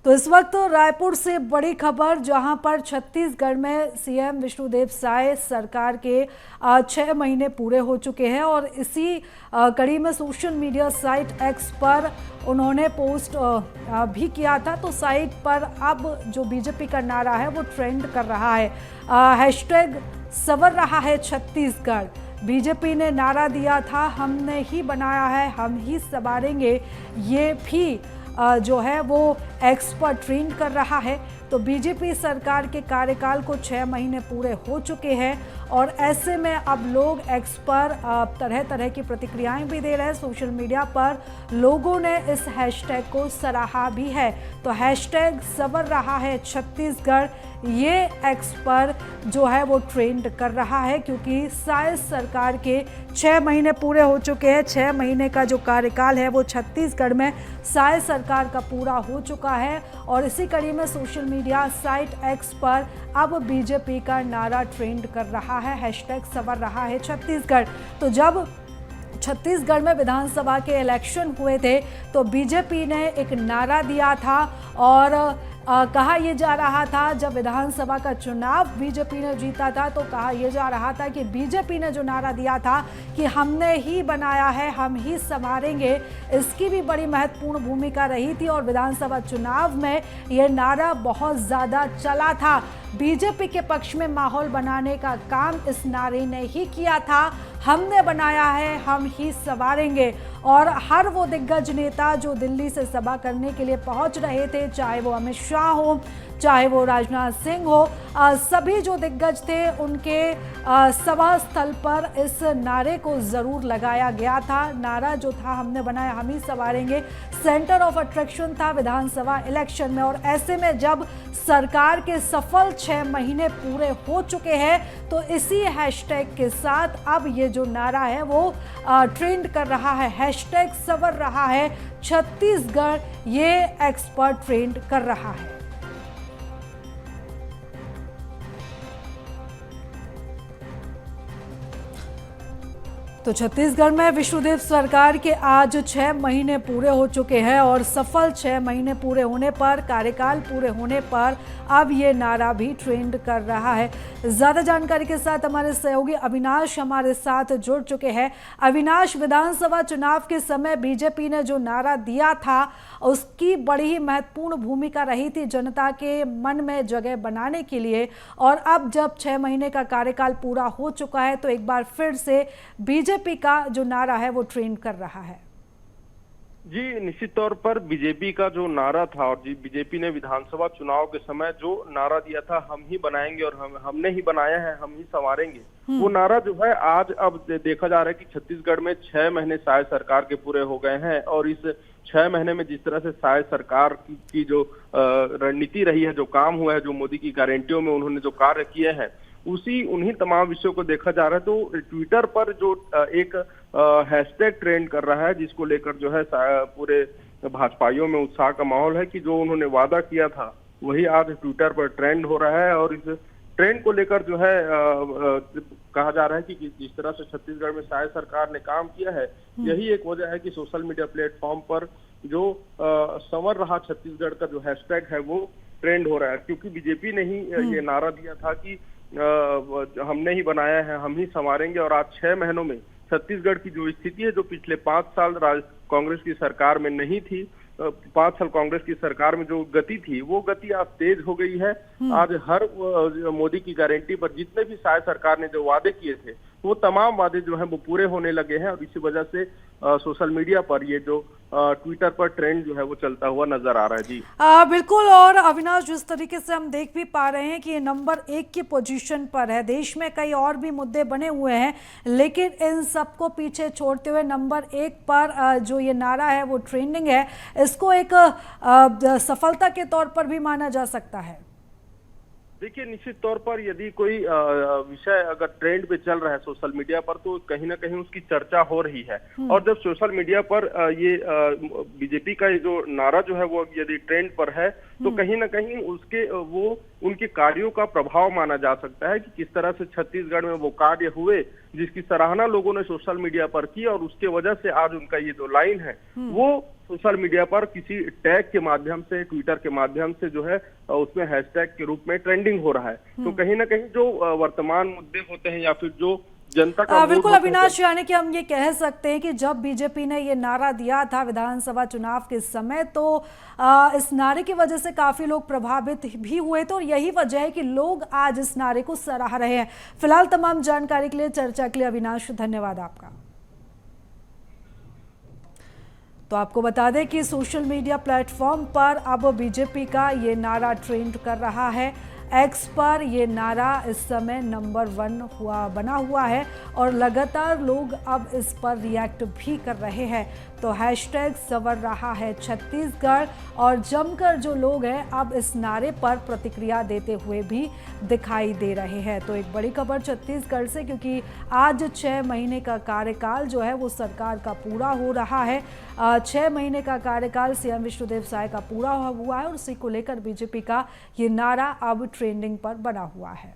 तो इस वक्त रायपुर से बड़ी खबर, जहां पर छत्तीसगढ़ में सीएम विष्णुदेव साय सरकार के 6 महीने पूरे हो चुके हैं और इसी कड़ी में सोशल मीडिया साइट एक्स पर उन्होंने पोस्ट भी किया था। तो साइट पर अब जो बीजेपी का नारा है वो ट्रेंड कर रहा है। हैशटैग संवर रहा है छत्तीसगढ़। बीजेपी ने नारा दिया था, हमने ही बनाया है, हम ही संवारेंगे। ये भी जो है वो एक्स पर ट्रेंड कर रहा है। तो बीजेपी सरकार के कार्यकाल को 6 महीने पूरे हो चुके हैं और ऐसे में अब लोग एक्स पर तरह तरह की प्रतिक्रियाएं भी दे रहे हैं। सोशल मीडिया पर लोगों ने इस हैशटैग को सराहा भी है। तो हैशटैग संवर रहा है छत्तीसगढ़, ये एक्स पर जो है वो ट्रेंड कर रहा है, क्योंकि साय सरकार के 6 महीने पूरे हो चुके हैं। 6 महीने का जो कार्यकाल है वो छत्तीसगढ़ में साय सरकार का पूरा हो चुका है और इसी कड़ी में सोशल मीडिया साइट एक्स पर अब बीजेपी का नारा ट्रेंड कर रहा है। हैशटैग संवर रहा है छत्तीसगढ़। तो जब छत्तीसगढ़ में विधानसभा के इलेक्शन हुए थे तो बीजेपी ने एक नारा दिया था और कहा यह जा रहा था, जब विधानसभा का चुनाव बीजेपी ने जीता था तो कहा यह जा रहा था कि बीजेपी ने जो नारा दिया था कि हमने ही बनाया है, हम ही संवारेंगे, इसकी भी बड़ी महत्वपूर्ण भूमिका रही थी और विधानसभा चुनाव में यह नारा बहुत ज़्यादा चला था। बीजेपी के पक्ष में माहौल बनाने का काम इस नारे ने ही किया था, हमने बनाया है, हम ही संवारेंगे। और हर वो दिग्गज नेता जो दिल्ली से सभा करने के लिए पहुंच रहे थे, चाहे वो अमित शाह हो, चाहे वो राजनाथ सिंह हो, सभी जो दिग्गज थे उनके सभा स्थल पर इस नारे को ज़रूर लगाया गया था। नारा जो था, हमने बनाया, हम ही संवारेंगे, सेंटर ऑफ अट्रैक्शन था विधानसभा इलेक्शन में। और ऐसे में जब सरकार के सफल 6 महीने पूरे हो चुके हैं तो इसी हैशटैग के साथ अब ये जो नारा है वो ट्रेंड कर रहा है। हैशटैग संवर रहा है छत्तीसगढ़, ये एक्स पर ट्रेंड कर रहा है। तो छत्तीसगढ़ में विष्णुदेव सरकार के आज 6 महीने पूरे हो चुके हैं और सफल 6 महीने पूरे होने पर, कार्यकाल पूरे होने पर अब ये नारा भी ट्रेंड कर रहा है। ज़्यादा जानकारी के साथ हमारे सहयोगी अविनाश हमारे साथ जुड़ चुके हैं। अविनाश, विधानसभा चुनाव के समय बीजेपी ने जो नारा दिया था उसकी बड़ी ही महत्वपूर्ण भूमिका रही थी जनता के मन में जगह बनाने के लिए, और अब जब 6 महीने का कार्यकाल पूरा हो चुका है तो एक बार फिर से बीजेपी का जो नारा है वो ट्रेंड कर रहा है। जी, निश्चित तौर पर बीजेपी का जो नारा था और बीजेपी ने विधानसभा चुनाव के समय जो नारा दिया था, हम ही बनाएंगे और हमने ही बनाया है, हम ही संवारेंगे, वो नारा जो है आज अब देखा जा रहा है कि छत्तीसगढ़ में 6 महीने साय सरकार के पूरे हो गए हैं और इस 6 महीने में जिस तरह से साय सरकार की जो रणनीति रही है, जो काम हुआ है, जो मोदी की गारंटियों में उन्होंने जो कार्य किए हैं, उन्हीं तमाम विषयों को देखा जा रहा है। तो ट्विटर पर जो एक हैशटैग ट्रेंड कर रहा है, जिसको लेकर जो है पूरे भाजपाइयों में उत्साह का माहौल है कि जो उन्होंने वादा किया था वही आज ट्विटर पर ट्रेंड हो रहा है। और इस ट्रेंड को लेकर जो है कहा जा रहा है कि जिस तरह से छत्तीसगढ़ में साय सरकार ने काम किया है, यही एक वजह है कि सोशल मीडिया प्लेटफॉर्म पर जो संवर रहा छत्तीसगढ़ का जो हैशटैग है वो ट्रेंड हो रहा है, क्योंकि बीजेपी ने ही ये नारा दिया था कि हमने ही बनाया है, हम ही संवारेंगे। और आज 6 महीनों में छत्तीसगढ़ की जो स्थिति है, जो पिछले 5 साल कांग्रेस की सरकार में नहीं थी, 5 साल कांग्रेस की सरकार में जो गति थी वो गति आज तेज हो गई है। आज हर मोदी की गारंटी पर जितने भी साय सरकार ने जो वादे किए थे वो तमाम वादे जो हैं वो पूरे होने लगे हैं और इसी वजह से सोशल मीडिया पर ये जो ट्विटर पर ट्रेंड जो है वो चलता हुआ नजर आ रहा है। जी बिल्कुल। और अविनाश, जिस तरीके से हम देख भी पा रहे हैं कि ये नंबर 1 की पोजीशन पर है। देश में कई और भी मुद्दे बने हुए हैं, लेकिन इन सबको पीछे छोड़ते हुए नंबर 1 पर जो ये नारा है वो ट्रेंडिंग है। इसको एक सफलता के तौर पर भी माना जा सकता है। देखिए, निश्चित तौर पर यदि कोई विषय अगर ट्रेंड पे चल रहा है सोशल मीडिया पर तो कहीं ना कहीं उसकी चर्चा हो रही है। और जब सोशल मीडिया पर ये बीजेपी का जो नारा जो है वो यदि ट्रेंड पर है तो कहीं ना कहीं उनके कार्यों का प्रभाव माना जा सकता है कि किस तरह से छत्तीसगढ़ में वो कार्य हुए जिसकी सराहना लोगों ने सोशल मीडिया पर की और उसके वजह से आज उनका ये जो लाइन है वो सोशल मीडिया पर किसी टैग के माध्यम से, ट्विटर के माध्यम से जो है उसमें हैशटैग के रूप में ट्रेंडिंग हो रहा है। तो कहीं ना कहीं जो वर्तमान मुद्दे होते हैं या फिर जो जनता का बिल्कुल अविनाश, यानी कि हम ये कह सकते हैं कि जब बीजेपी ने ये नारा दिया था विधानसभा चुनाव के समय, तो इस नारे की वजह से काफी लोग प्रभावित भी हुए थे और यही वजह है कि लोग आज इस नारे को सराह रहे हैं। फिलहाल तमाम जानकारी के लिए, चर्चा के लिए अविनाश धन्यवाद आपका। तो आपको बता दें कि सोशल मीडिया प्लेटफॉर्म पर अब बीजेपी का ये नारा ट्रेंड कर रहा है। एक्स पर ये नारा इस समय नंबर 1 बना हुआ है और लगातार लोग अब इस पर रिएक्ट भी कर रहे हैं। तो हैशटैग संवर रहा है छत्तीसगढ़ और जमकर जो लोग हैं अब इस नारे पर प्रतिक्रिया देते हुए भी दिखाई दे रहे हैं। तो एक बड़ी खबर छत्तीसगढ़ से, क्योंकि आज 6 महीने का कार्यकाल जो है वो सरकार का पूरा हो रहा है। 6 महीने का कार्यकाल सीएम विष्णुदेव साय का पूरा हुआ है और उसी को लेकर बीजेपी का ये नारा अब ट्रेंडिंग पर बना हुआ है।